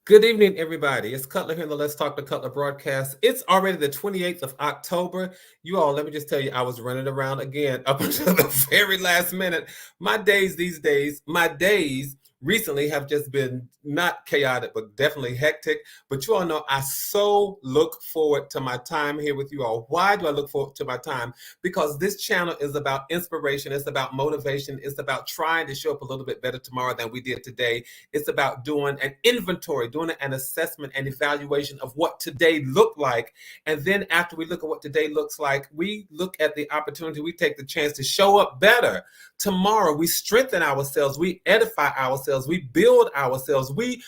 Good evening, everybody. It's Cutler here in the Let's Talk to Cutler broadcast. It's already the 28th of October. You all, let me just tell you, I was running around again up until the very last minute. My days recently have just been not chaotic, but definitely hectic. But you all know I so look forward to my time here with you all. Why do I look forward to my time? Because this channel is about inspiration. It's about motivation. It's about trying to show up a little bit better tomorrow than we did today. It's about doing an inventory, doing an assessment and evaluation of what today looked like. And then after we look at what today looks like, we look at the opportunity, we take the chance to show up better tomorrow. We strengthen ourselves, we edify ourselves, we build ourselves, we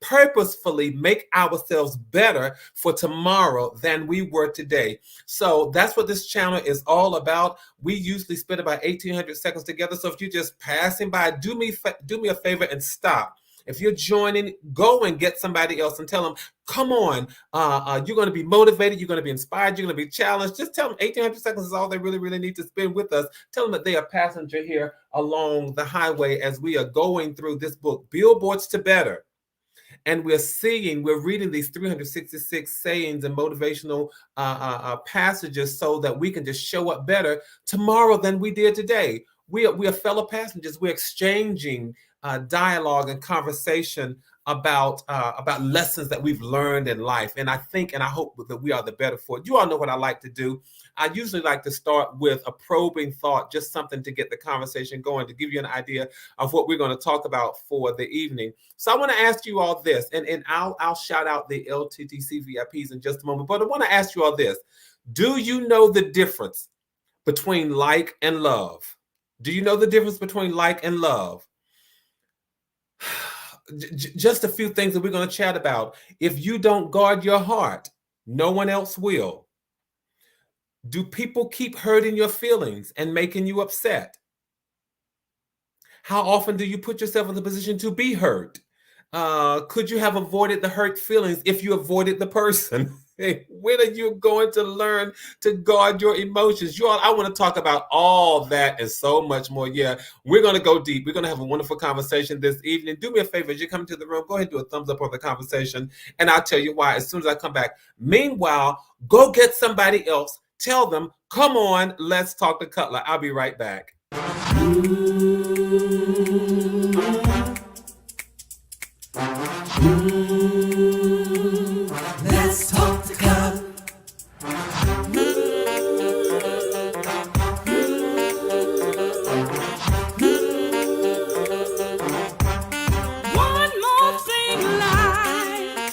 purposefully make ourselves better for tomorrow than we were today. So that's what this channel is all about. We usually spend about 1,800 seconds together. So if you're just passing by, do me a favor and stop. If you're joining, go and get somebody else and tell them, come on, you're going to be motivated, you're going to be inspired, you're going to be challenged. Just tell them 1,800 seconds is all they really need to spend with us. Tell them that they are a passenger here along the highway as we are going through this book, Billboards to Better. And we're reading these 366 sayings and motivational passages so that we can just show up better tomorrow than we did today. We are fellow passengers. We're exchanging dialogue and conversation about lessons that we've learned in life. And I think and I hope that we are the better for it. You all know what I like to do. I usually like to start with a probing thought, just something to get the conversation going, to give you an idea of what we're going to talk about for the evening. So I want to ask you all this, and I'll shout out the LTTC VIPs in just a moment, but I want to ask you all this. Do you know the difference between like and love? Do you know the difference between like and love? Just a few things that we're going to chat about. If you don't guard your heart, no one else will. Do people keep hurting your feelings and making you upset? How often do you put yourself in the position to be hurt? Could you have avoided the hurt feelings if you avoided the person? When are you going to learn to guard your emotions? You all, I want to talk about all that and so much more. Yeah, we're going to go deep. We're going to have a wonderful conversation this evening. Do me a favor, as you come into the room, go ahead and do a thumbs up on the conversation, and I'll tell you why as soon as I come back. Meanwhile, go get somebody else. Tell them, come on, let's talk to Cutler. I'll be right back. Let's talk to Cutler. One more thing, like,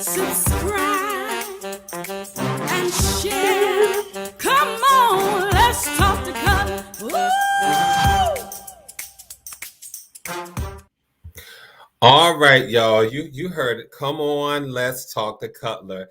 subscribe, and share. Come on, let's talk to Cutler. All right, y'all, you heard it. Come on, let's talk to Cutler.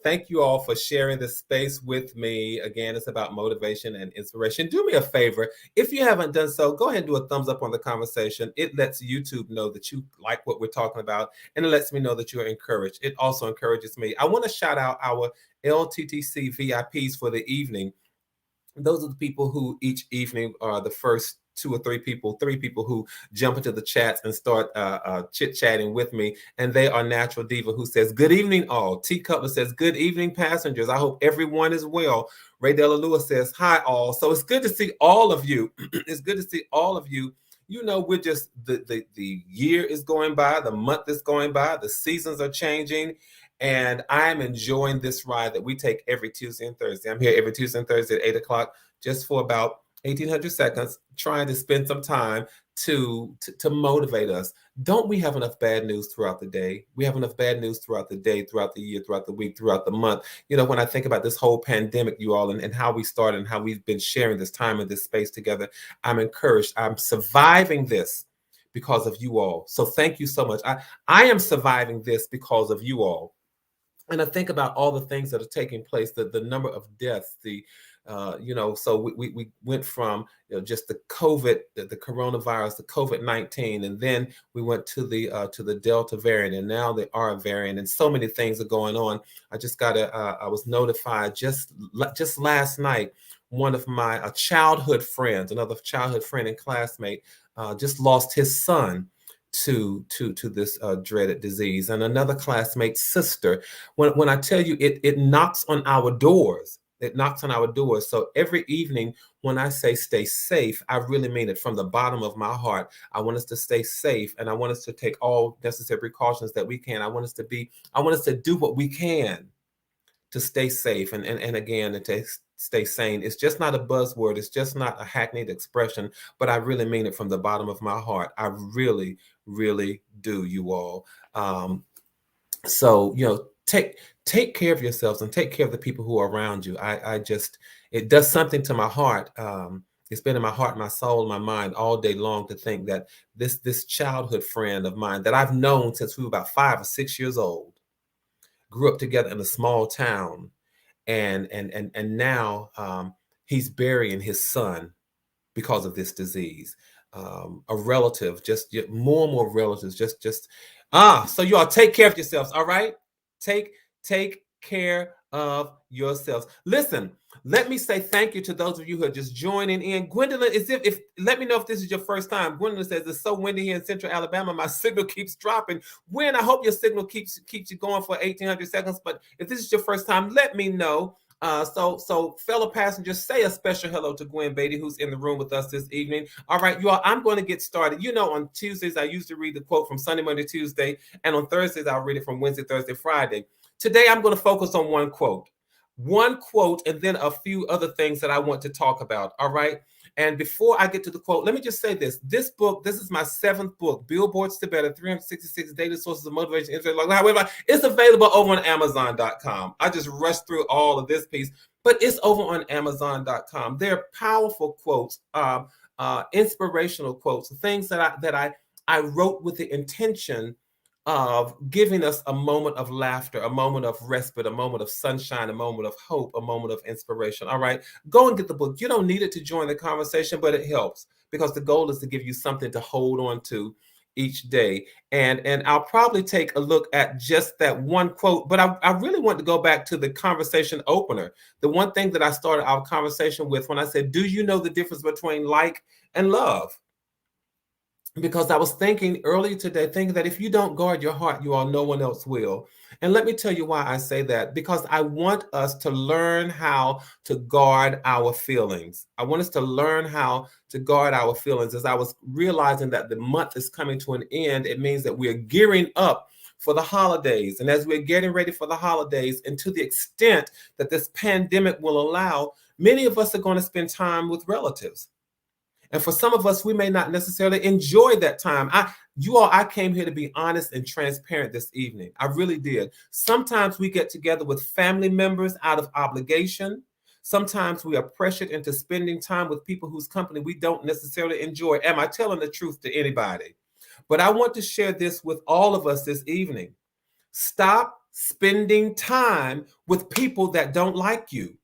Thank you all for sharing this space with me. Again, it's about motivation and inspiration. Do me a favor. If you haven't done so, go ahead and do a thumbs up on the conversation. It lets YouTube know that you like what we're talking about, and it lets me know that you're encouraged. It also encourages me. I want to shout out our LTTC VIPs for the evening. Those are the people who each evening are the first three people who jump into the chats and start chit-chatting with me. And they are Natural Diva, who says, good evening all. T. Cutler says, good evening, passengers. I hope everyone is well. Ray Della Lewis says, hi all. So it's good to see all of you. It's good to see all of you. You know, we're just, the year is going by, the month is going by, the seasons are changing. And I'm enjoying this ride that we take every Tuesday and Thursday. I'm here every Tuesday and Thursday at 8 o'clock, just for about 1,800 seconds, trying to spend some time to motivate us. Don't we have enough bad news throughout the day? We have enough bad news throughout the day, throughout the year, throughout the week, throughout the month. You know, when I think about this whole pandemic, you all, and how we started and how we've been sharing this time and this space together, I'm encouraged. I'm surviving this because of you all. So thank you so much. I am surviving this because of you all. And I think about all the things that are taking place, the number of deaths, so we went from just the COVID, the coronavirus, the COVID-19, and then we went to the Delta variant, and now the R variant, and so many things are going on. I was notified just last night. One of my childhood friends, another childhood friend and classmate, just lost his son to this dreaded disease. And another classmate's sister, when I tell you, it knocks on our doors. It knocks on our doors. So every evening when I say stay safe, I really mean it from the bottom of my heart. I want us to stay safe, and I want us to take all necessary precautions that we can. I want us to do what we can to stay safe, and again, and to stay sane. It's just not a buzzword. It's just not a hackneyed expression, but I really mean it from the bottom of my heart. I really, really do, you all. So, take care of yourselves and take care of the people who are around you. It does something to my heart. It's been in my heart, my soul, my mind all day long to think that this childhood friend of mine that I've known since we were about 5 or 6 years old, grew up together in a small town, and now he's burying his son because of this disease. A relative, just more and more relatives, so you all take care of yourselves. All right, take care of yourselves. Listen, let me say thank you to those of you who are just joining in. Gwendolyn, if let me know if this is your first time. Gwendolyn says it's so windy here in Central Alabama. My signal keeps dropping. Gwen, I hope your signal keeps you going for 1,800 seconds. But if this is your first time, let me know. So fellow passengers, say a special hello to Gwen Beatty, who's in the room with us this evening. All right, you all, I'm going to get started. On Tuesdays, I used to read the quote from Sunday, Monday, Tuesday, and on Thursdays, I'll read it from Wednesday, Thursday, Friday. Today, I'm going to focus on one quote, and then a few other things that I want to talk about. All right. And before I get to the quote, let me just say this. This book, this is my 7th book, Billboards to Better, 366 Daily Sources of Motivation. However, it's available over on Amazon.com. I just rushed through all of this piece, but it's over on Amazon.com. They're powerful quotes, inspirational quotes, things that I wrote with the intention of giving us a moment of laughter, a moment of respite, a moment of sunshine, a moment of hope, a moment of inspiration. All right, go and get the book. You don't need it to join the conversation, but it helps because the goal is to give you something to hold on to each day. And I'll probably take a look at just that one quote, but I really want to go back to the conversation opener. The one thing that I started our conversation with when I said, do you know the difference between like and love? Because I was thinking earlier today, thinking that if you don't guard your heart, you all, no one else will. And let me tell you why I say that, because I want us to learn how to guard our feelings. I want us to learn how to guard our feelings. As I was realizing that the month is coming to an end, it means that we are gearing up for the holidays. And as we're getting ready for the holidays, and to the extent that this pandemic will allow, many of us are going to spend time with relatives. And for some of us, we may not necessarily enjoy that time. I came here to be honest and transparent this evening. I really did. Sometimes we get together with family members out of obligation. Sometimes we are pressured into spending time with people whose company we don't necessarily enjoy. Am I telling the truth to anybody? But I want to share this with all of us this evening. Stop spending time with people that don't like you.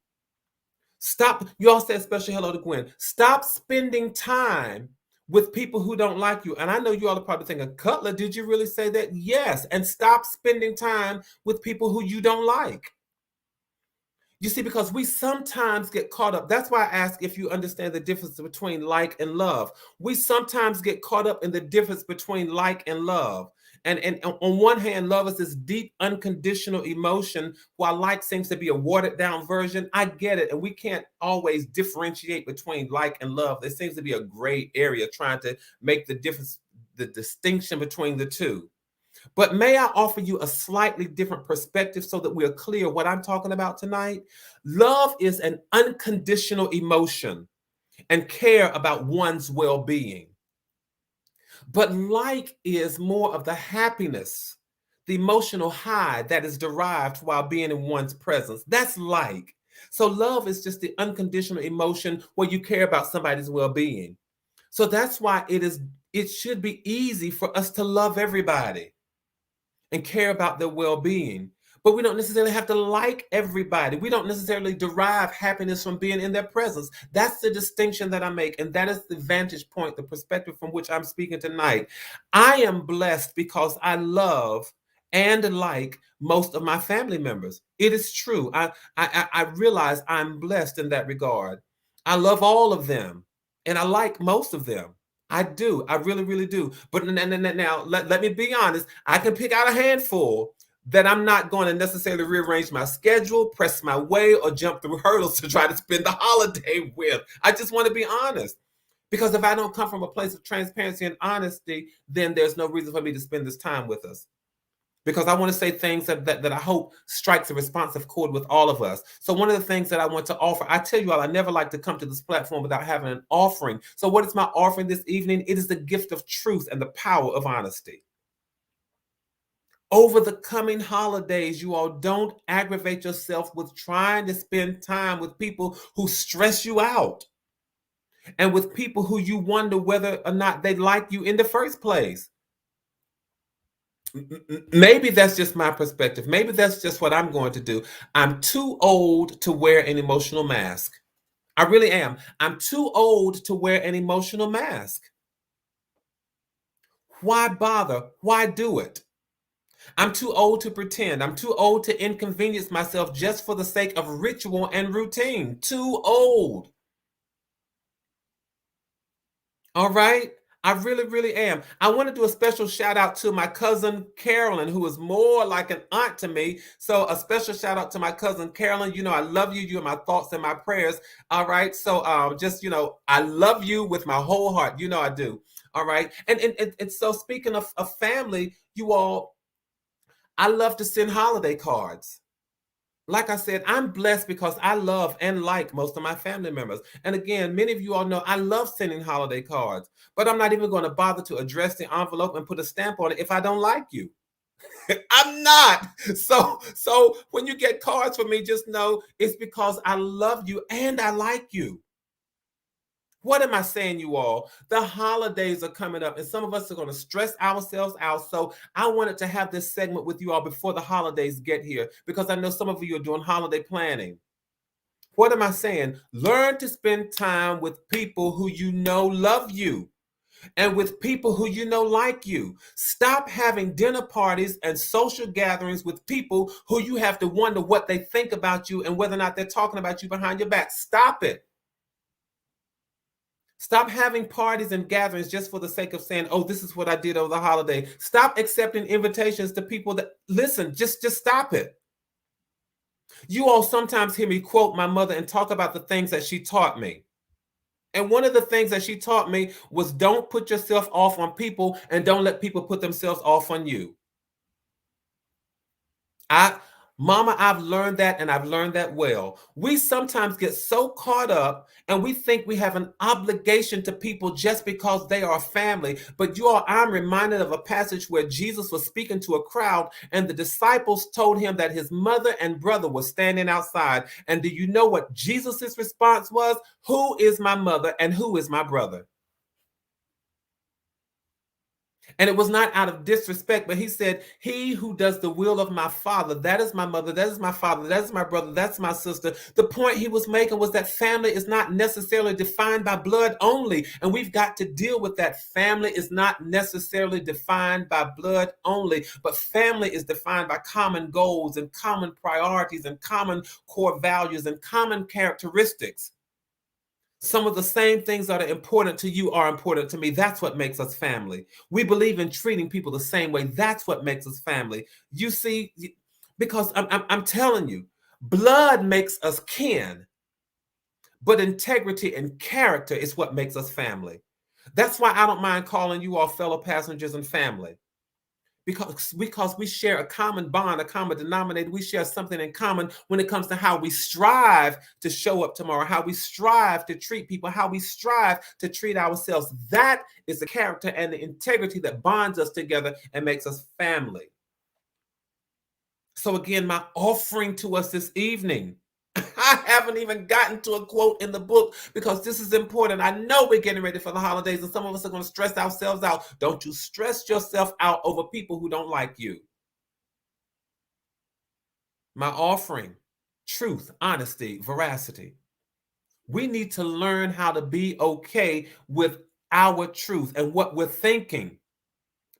Stop. You all said special hello to Gwen. Stop spending time with people who don't like you. And I know you all are probably thinking, Cutler, did you really say that? Yes. And stop spending time with people who you don't like. You see, because we sometimes get caught up. That's why I ask if you understand the difference between like and love. We sometimes get caught up in the difference between like and love. And on one hand, love is this deep, unconditional emotion, while like seems to be a watered down version. I get it. And we can't always differentiate between like and love. There seems to be a gray area trying to make the difference, the distinction between the two. But may I offer you a slightly different perspective so that we are clear what I'm talking about tonight? Love is an unconditional emotion and care about one's well-being. But like is more of the happiness, the emotional high that is derived while being in one's presence. That's like. So love is just the unconditional emotion where you care about somebody's well-being. So that's why it should be easy for us to love everybody and care about their well-being. But we don't necessarily have to like everybody. We don't necessarily derive happiness from being in their presence. That's the distinction that I make. And that is the vantage point, the perspective from which I'm speaking tonight. I am blessed because I love and like most of my family members. It is true. I realize I'm blessed in that regard. I love all of them and I like most of them. I do. I really, really do. But now, let me be honest. I can pick out a handful that I'm not going to necessarily rearrange my schedule, press my way, or jump through hurdles to try to spend the holiday with. I just want to be honest. Because if I don't come from a place of transparency and honesty, then there's no reason for me to spend this time with us. Because I want to say things that I hope strikes a responsive chord with all of us. So one of the things that I want to offer, I tell you all, I never like to come to this platform without having an offering. So what is my offering this evening? It is the gift of truth and the power of honesty. Over the coming holidays, you all don't aggravate yourself with trying to spend time with people who stress you out and with people who you wonder whether or not they like you in the first place. Maybe that's just my perspective. Maybe that's just what I'm going to do. I'm too old to wear an emotional mask. I really am. I'm too old to wear an emotional mask. Why bother? Why do it? I'm too old to pretend. I'm too old to inconvenience myself just for the sake of ritual and routine. Too old. All right? I really, really am. I want to do a special shout out to my cousin Carolyn, who is more like an aunt to me. So a special shout out to my cousin Carolyn. You know, I love you. You are my thoughts and my prayers. All right. So just, you know, I love you with my whole heart. You know, I do. All right. And so speaking of family, you all, I love to send holiday cards. Like I said, I'm blessed because I love and like most of my family members. And again, many of you all know I love sending holiday cards, but I'm not even going to bother to address the envelope and put a stamp on it if I don't like you. I'm not. So when you get cards from me, just know it's because I love you and I like you. What am I saying, you all? The holidays are coming up, and some of us are going to stress ourselves out. So I wanted to have this segment with you all before the holidays get here, because I know some of you are doing holiday planning. What am I saying? Learn to spend time with people who you know love you and with people who you know like you. Stop having dinner parties and social gatherings with people who you have to wonder what they think about you and whether or not they're talking about you behind your back. Stop it. Stop having parties and gatherings just for the sake of saying, oh, this is what I did over the holiday. Stop accepting invitations to people that, listen, just stop it. You all sometimes hear me quote my mother and talk about the things that she taught me. And one of the things that she taught me was don't put yourself off on people and don't let people put themselves off on you. Mama, I've learned that, and I've learned that well. We sometimes get so caught up and we think we have an obligation to people just because they are family. But you all, I'm reminded of a passage where Jesus was speaking to a crowd and the disciples told him that his mother and brother were standing outside. And do you know what Jesus's response was? Who is my mother and who is my brother? And it was not out of disrespect, but he said, he who does the will of my Father, that is my mother, that is my father, that is my brother, that's my sister. The point he was making was that family is not necessarily defined by blood only. And we've got to deal with that. Family is not necessarily defined by blood only, but family is defined by common goals and common priorities and common core values and common characteristics. Some of the same things that are important to you are important to me. That's what makes us family. We believe in treating people the same way. That's what makes us family. You see, because I'm telling you, blood makes us kin, but integrity and character is what makes us family. That's why I don't mind calling you all fellow passengers and family. Because we share a common bond, a common denominator. We share something in common when it comes to how we strive to show up tomorrow, how we strive to treat people, how we strive to treat ourselves. That is the character and the integrity that bonds us together and makes us family. So again, my offering to us this evening, I haven't even gotten to a quote in the book because this is important. I know we're getting ready for the holidays and some of us are going to stress ourselves out. Don't you stress yourself out over people who don't like you. My offering, truth, honesty, veracity. We need to learn how to be okay with our truth and what we're thinking.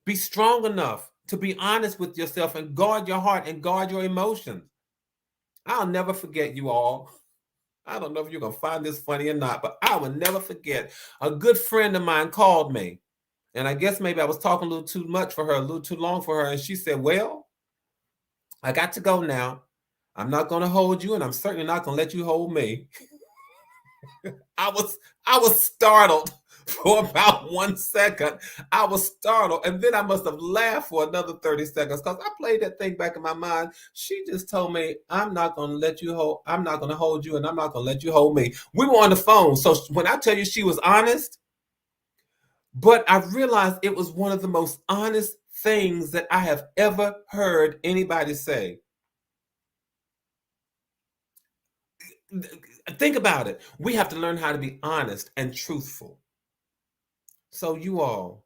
Be strong enough to be honest with yourself and guard your heart and guard your emotions. I'll never forget, you all. I don't know if you're going to find this funny or not, but I will never forget. A good friend of mine called me. And I guess maybe I was talking a little too much for her, a little too long for her. And she said, well, I got to go now. I'm not going to hold you, and I'm certainly not going to let you hold me. I was startled for about 1 second. I was startled, and then I must have laughed for another 30 seconds because I played that thing back in my mind. She just told me, I'm not going to hold you, and I'm not going to let you hold me. We were on the phone. So when I tell you she was honest, but I realized it was one of the most honest things that I have ever heard anybody say. Think about it. We have to learn how to be honest and truthful. So you all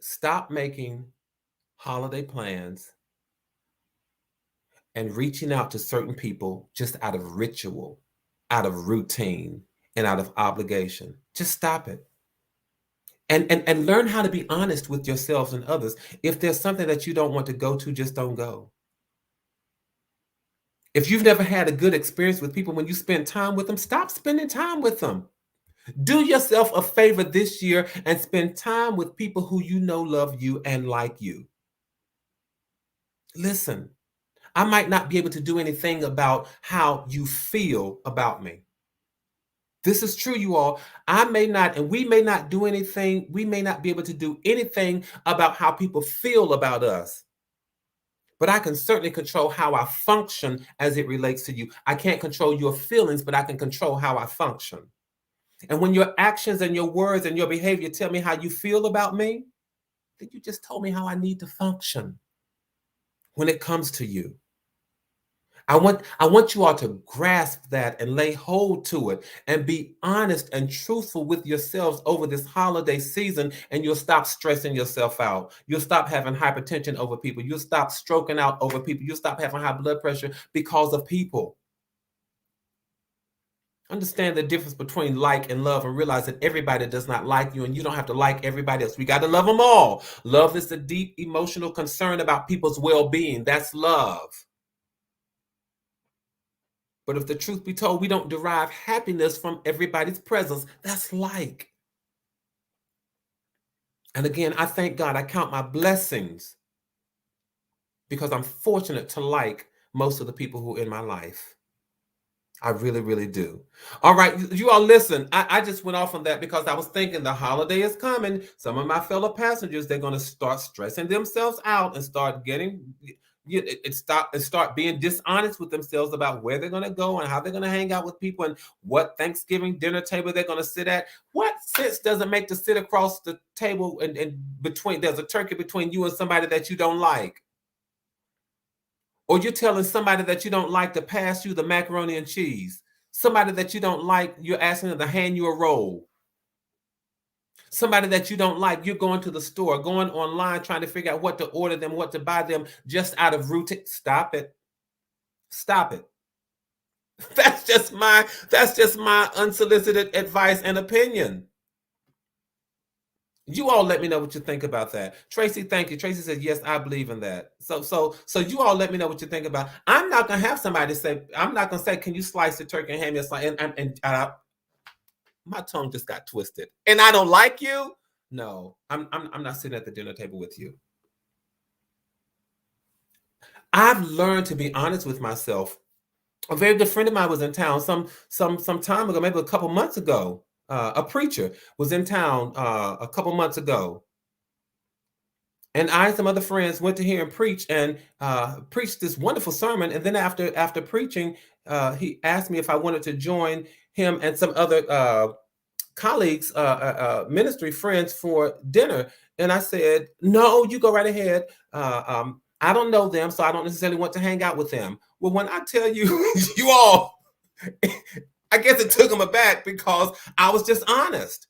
stop making holiday plans and reaching out to certain people just out of ritual, out of routine, and out of obligation. Just stop it. And learn how to be honest with yourselves and others. If there's something that you don't want to go to, just don't go. If you've never had a good experience with people when you spend time with them, stop spending time with them. Do yourself a favor this year and spend time with people who you know love you and like you. Listen, I might not be able to do anything about how you feel about me. This is true, you all. I may not, and we may not do anything. We may not be able to do anything about how people feel about us. But I can certainly control how I function as it relates to you. I can't control your feelings, but I can control how I function. And when your actions and your words and your behavior tell me how you feel about me, then you just told me how I need to function when it comes to you. I want you all to grasp that and lay hold to it and be honest and truthful with yourselves over this holiday season, and you'll stop stressing yourself out. You'll stop having hypertension over people. You'll stop stroking out over people. You'll stop having high blood pressure because of people. Understand the difference between like and love, and realize that everybody does not like you, and you don't have to like everybody else. We got to love them all. Love is a deep emotional concern about people's well-being. That's love. But if the truth be told, we don't derive happiness from everybody's presence. That's like. And again, I thank God. I count my blessings because I'm fortunate to like most of the people who are in my life. I really, really do. All right, you all listen. I just went off on that because I was thinking the holiday is coming. Some of my fellow passengers, they're going to start stressing themselves out and start getting start being dishonest with themselves about where they're going to go and how they're going to hang out with people and what Thanksgiving dinner table they're going to sit at. What sense does it make to sit across the table and between there's a turkey between you and somebody that you don't like? Or you're telling somebody that you don't like to pass you the macaroni and cheese. Somebody that you don't like, you're asking them to hand you a roll. Somebody that you don't like, you're going to the store, going online, trying to figure out what to order them, what to buy them, just out of routine. Stop it. Stop it. That's just my unsolicited advice and opinion. You all let me know what you think about that. Tracy, thank you. Tracy says, yes, I believe in that. So you all let me know what you think about. I'm not going to have somebody say, I'm not going to say, can you slice the turkey and hand me a slice? And my tongue just got twisted. And I don't like you? No, I'm not sitting at the dinner table with you. I've learned to be honest with myself. A very good friend of mine was in town some time ago, maybe a couple months ago. A preacher was in town a couple months ago. And I and some other friends went to hear him preach and preached this wonderful sermon. And then after preaching, he asked me if I wanted to join him and some other colleagues, ministry friends for dinner. And I said, no, you go right ahead. I don't know them, so I don't necessarily want to hang out with them. Well, when I tell you, you all, I guess it took them aback because I was just honest.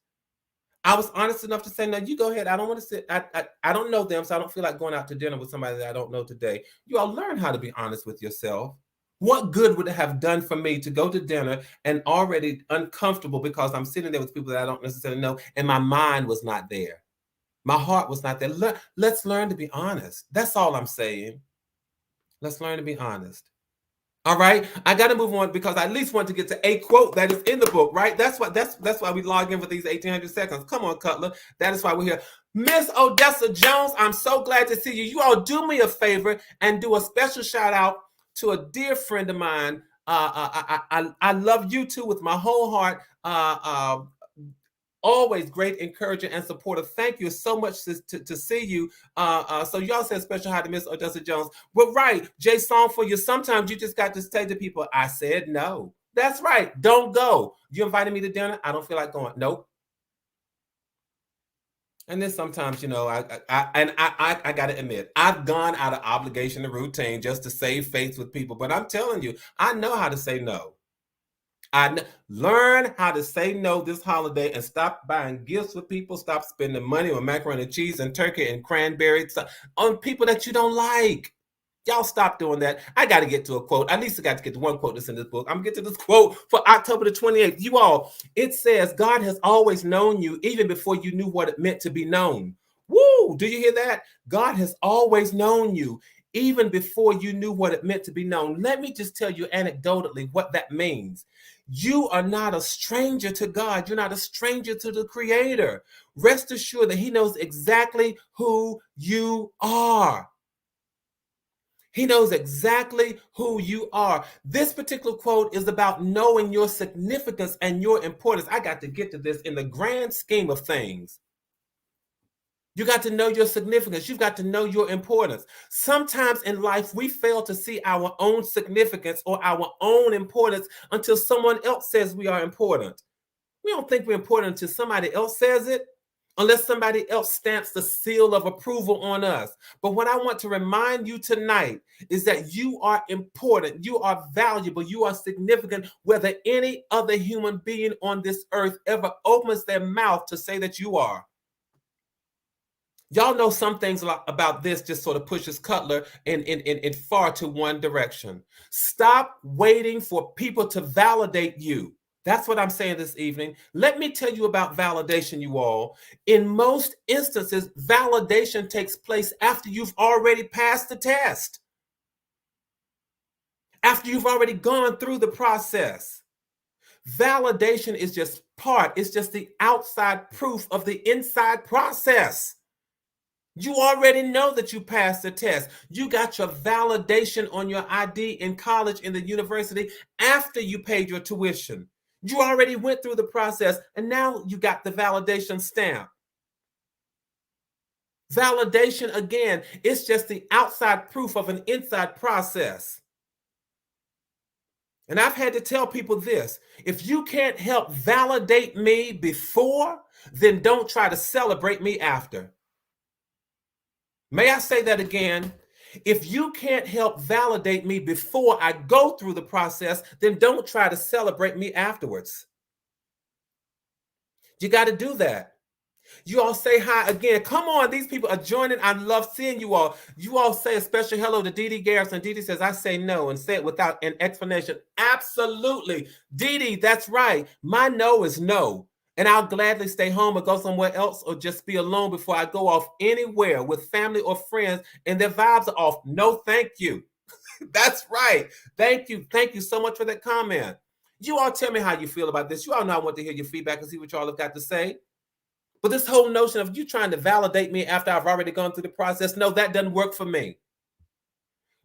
I was honest enough to say, no, you go ahead. I don't want to sit. I don't know them, so I don't feel like going out to dinner with somebody that I don't know today. You all learn how to be honest with yourself. What good would it have done for me to go to dinner and already uncomfortable because I'm sitting there with people that I don't necessarily know and my mind was not there. My heart was not there. Let's learn to be honest. That's all I'm saying. Let's learn to be honest. All right, I got to move on because I at least want to get to a quote that is in the book, right? That's why we log in for these 1800 seconds. Come on, Cutler. That is why we're here. Miss Odessa Jones, I'm so glad to see you. You all do me a favor and do a special shout out to a dear friend of mine. I love you too with my whole heart. Always great, encouraging, and supportive. Thank you so much to see you. So y'all said special hi to Miss Odessa Jones. But right, Jay Song for you. Sometimes you just got to say to people, I said no. That's right. Don't go. You invited me to dinner. I don't feel like going. Nope. And then sometimes, I gotta admit, I've gone out of obligation and routine just to save face with people. But I'm telling you, I know how to say no. Learn how to say no this holiday and stop buying gifts for people. Stop spending money on macaroni and cheese and turkey and cranberries on people that you don't like. Y'all stop doing that. I got to get to a quote. At least I got to get to one quote that's in this book. I'm going to get to this quote for October the 28th. You all, it says, God has always known you even before you knew what it meant to be known. Woo! Do you hear that? God has always known you even before you knew what it meant to be known. Let me just tell you anecdotally what that means. You are not a stranger to God. You're not a stranger to the Creator. Rest assured that He knows exactly who you are. He knows exactly who you are. This particular quote is about knowing your significance and your importance. I got to get to this in the grand scheme of things. You got to know your significance. You've got to know your importance. Sometimes in life, we fail to see our own significance or our own importance until someone else says we are important. We don't think we're important until somebody else says it, unless somebody else stamps the seal of approval on us. But what I want to remind you tonight is that you are important, you are valuable, you are significant, whether any other human being on this earth ever opens their mouth to say that you are. Y'all know some things about this just sort of pushes Cutler in far to one direction. Stop waiting for people to validate you. That's what I'm saying this evening. Let me tell you about validation, you all. In most instances, validation takes place after you've already passed the test, after you've already gone through the process. Validation is just it's just the outside proof of the inside process. You already know that you passed the test. You got your validation on your ID in college, in the university, after you paid your tuition. You already went through the process, and now you got the validation stamp. Validation, again, it's just the outside proof of an inside process. And I've had to tell people this: if you can't help validate me before, then don't try to celebrate me after. May I say that again? If you can't help validate me before I go through the process, then don't try to celebrate me afterwards. You got to do that. You all say hi again. Come on, these people are joining. I love seeing you all. You all say a special hello to Dee Dee Garrison. Dee Dee says, I say no, and say it without an explanation. Absolutely. Dee Dee, that's right. My no is no. And I'll gladly stay home or go somewhere else or just be alone before I go off anywhere with family or friends and their vibes are off. No, thank you. That's right. Thank you. Thank you so much for that comment. You all tell me how you feel about this. You all know I want to hear your feedback and see what y'all have got to say. But this whole notion of you trying to validate me after I've already gone through the process, no, that doesn't work for me.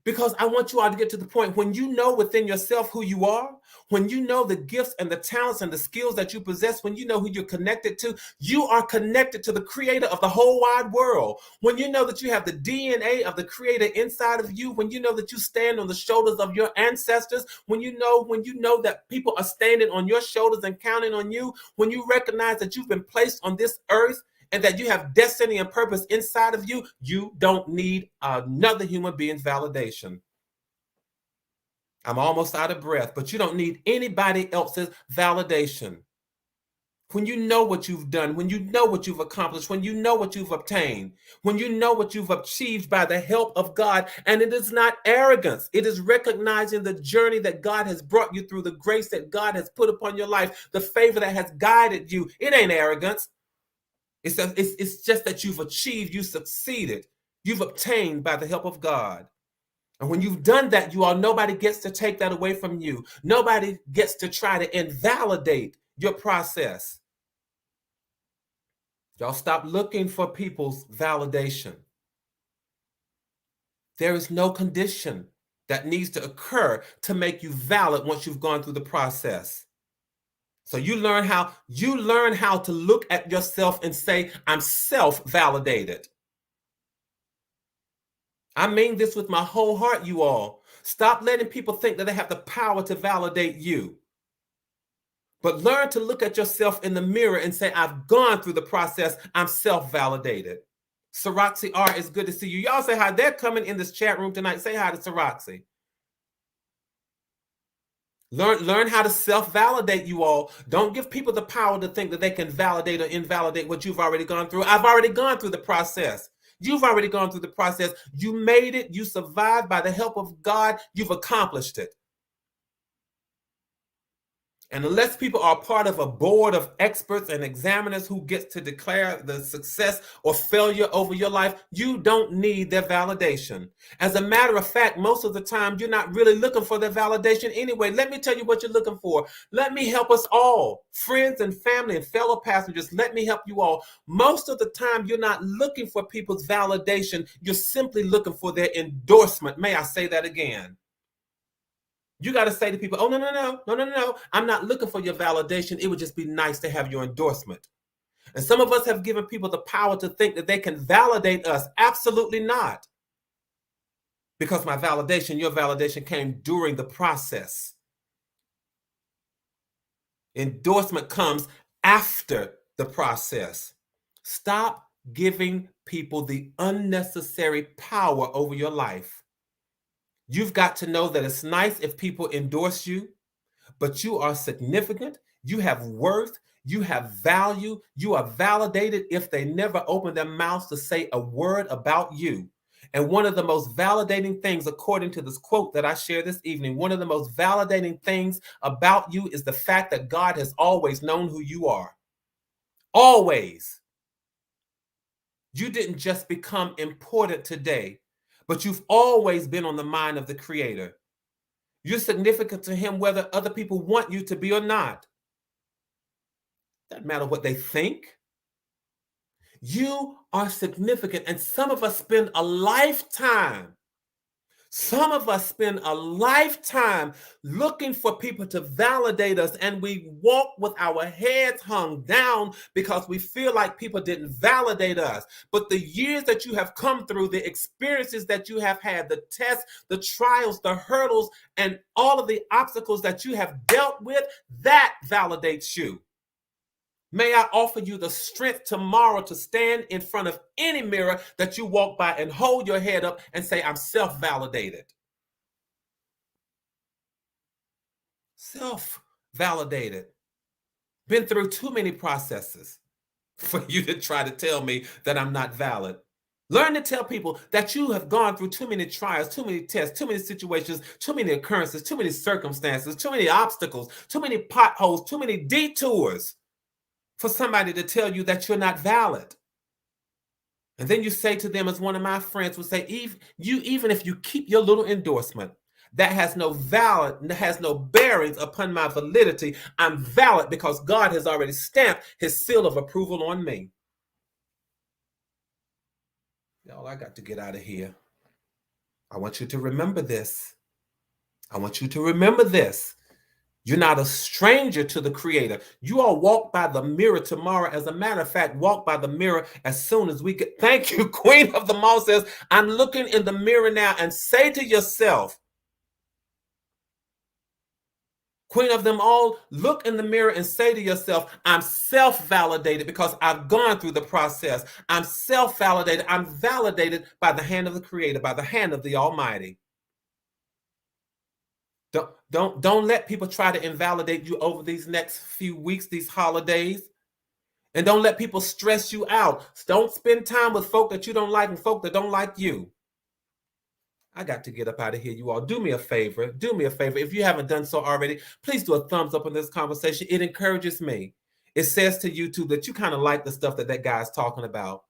Because I want you all to get to the point when you know within yourself who you are, when you know the gifts and the talents and the skills that you possess, when you know who you're connected to, you are connected to the creator of the whole wide world. When you know that you have the DNA of the creator inside of you, when you know that you stand on the shoulders of your ancestors, when you know that people are standing on your shoulders and counting on you, when you recognize that you've been placed on this earth and that you have destiny and purpose inside of you, you don't need another human being's validation. I'm almost out of breath, but you don't need anybody else's validation. When you know what you've done, when you know what you've accomplished, when you know what you've obtained, when you know what you've achieved by the help of God, and it is not arrogance, it is recognizing the journey that God has brought you through, the grace that God has put upon your life, the favor that has guided you. It ain't arrogance. It's just that you've achieved, you succeeded, you've obtained by the help of God. And when you've done that, you all, nobody gets to take that away from you. Nobody gets to try to invalidate your process. Y'all stop looking for people's validation. There is no condition that needs to occur to make you valid once you've gone through the process. So you learn how to look at yourself and say, I'm self-validated. I mean this with my whole heart, you all. Stop letting people think that they have the power to validate you. But learn to look at yourself in the mirror and say, I've gone through the process. I'm self-validated. Saraxi R, it's good to see you. Y'all say hi. They're coming in this chat room tonight. Say hi to Saraxi. Learn how to self-validate, you all. Don't give people the power to think that they can validate or invalidate what you've already gone through. I've already gone through the process. You've already gone through the process. You made it. You survived by the help of God. You've accomplished it. And unless people are part of a board of experts and examiners who gets to declare the success or failure over your life, you don't need their validation. As a matter of fact, most of the time, you're not really looking for their validation anyway. Let me tell you what you're looking for. Let me help us all, friends and family and fellow passengers. Let me help you all. Most of the time, you're not looking for people's validation. You're simply looking for their endorsement. May I say that again? You got to say to people, oh, no. I'm not looking for your validation. It would just be nice to have your endorsement. And some of us have given people the power to think that they can validate us. Absolutely not. Because my validation, your validation came during the process. Endorsement comes after the process. Stop giving people the unnecessary power over your life. You've got to know that it's nice if people endorse you, but you are significant, you have worth, you have value, you are validated if they never open their mouths to say a word about you. And one of the most validating things, according to this quote that I shared this evening, one of the most validating things about you is the fact that God has always known who you are. Always. You didn't just become important today, but you've always been on the mind of the Creator. You're significant to Him whether other people want you to be or not. Doesn't matter what they think. You are significant, and some of us spend a lifetime looking for people to validate us, and we walk with our heads hung down because we feel like people didn't validate us. But the years that you have come through, the experiences that you have had, the tests, the trials, the hurdles, and all of the obstacles that you have dealt with, that validates you. May I offer you the strength tomorrow to stand in front of any mirror that you walk by and hold your head up and say, I'm self-validated. Self-validated. Been through too many processes for you to try to tell me that I'm not valid. Learn to tell people that you have gone through too many trials, too many tests, too many situations, too many occurrences, too many circumstances, too many obstacles, too many potholes, too many detours for somebody to tell you that you're not valid. And then you say to them, as one of my friends would say, even if you keep your little endorsement, that has no bearings upon my validity. I'm valid because God has already stamped His seal of approval on me. Y'all, I got to get out of here. I want you to remember this. I want you to remember this. You're not a stranger to the Creator. You all walk by the mirror tomorrow. As a matter of fact, walk by the mirror as soon as we get. Thank you, Queen of the Mall says, I'm looking in the mirror now, and say to yourself, Queen of them all, look in the mirror and say to yourself, I'm self-validated because I've gone through the process. I'm self-validated. I'm validated by the hand of the Creator, by the hand of the Almighty. Don't let people try to invalidate you over these next few weeks, these holidays. And don't let people stress you out. Don't spend time with folk that you don't like and folk that don't like you. I got to get up out of here, you all. Do me a favor. Do me a favor. If you haven't done so already, please do a thumbs up on this conversation. It encourages me. It says to YouTube that you kind of like the stuff that guy's talking about.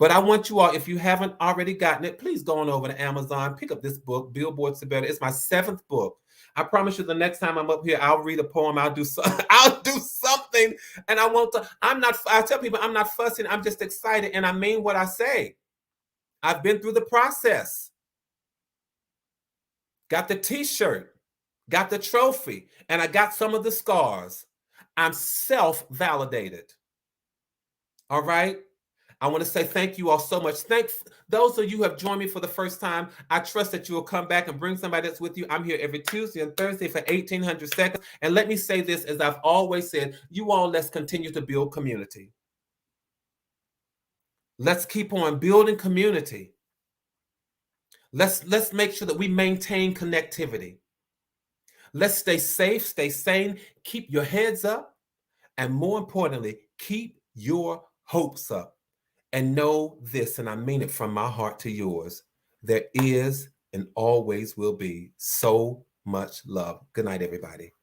But I want you all, if you haven't already gotten it, please go on over to Amazon, pick up this book, Billboards to Better. It's my 7th book. I promise you, the next time I'm up here, I'll read a poem. I'll do something, and I won't. I tell people I'm not fussing. I'm just excited, and I mean what I say. I've been through the process. Got the T-shirt, got the trophy, and I got some of the scars. I'm self-validated. All right. I want to say thank you all so much. Thanks those of you who have joined me for the first time. I trust that you will come back and bring somebody that's with you. I'm here every Tuesday and Thursday for 1800 seconds. And let me say this, as I've always said, you all, let's continue to build community. Let's keep on building community. Let's make sure that we maintain connectivity. Let's stay safe, stay sane, keep your heads up, and more importantly, keep your hopes up. And know this, and I mean it from my heart to yours, there is and always will be so much love. Good night, everybody.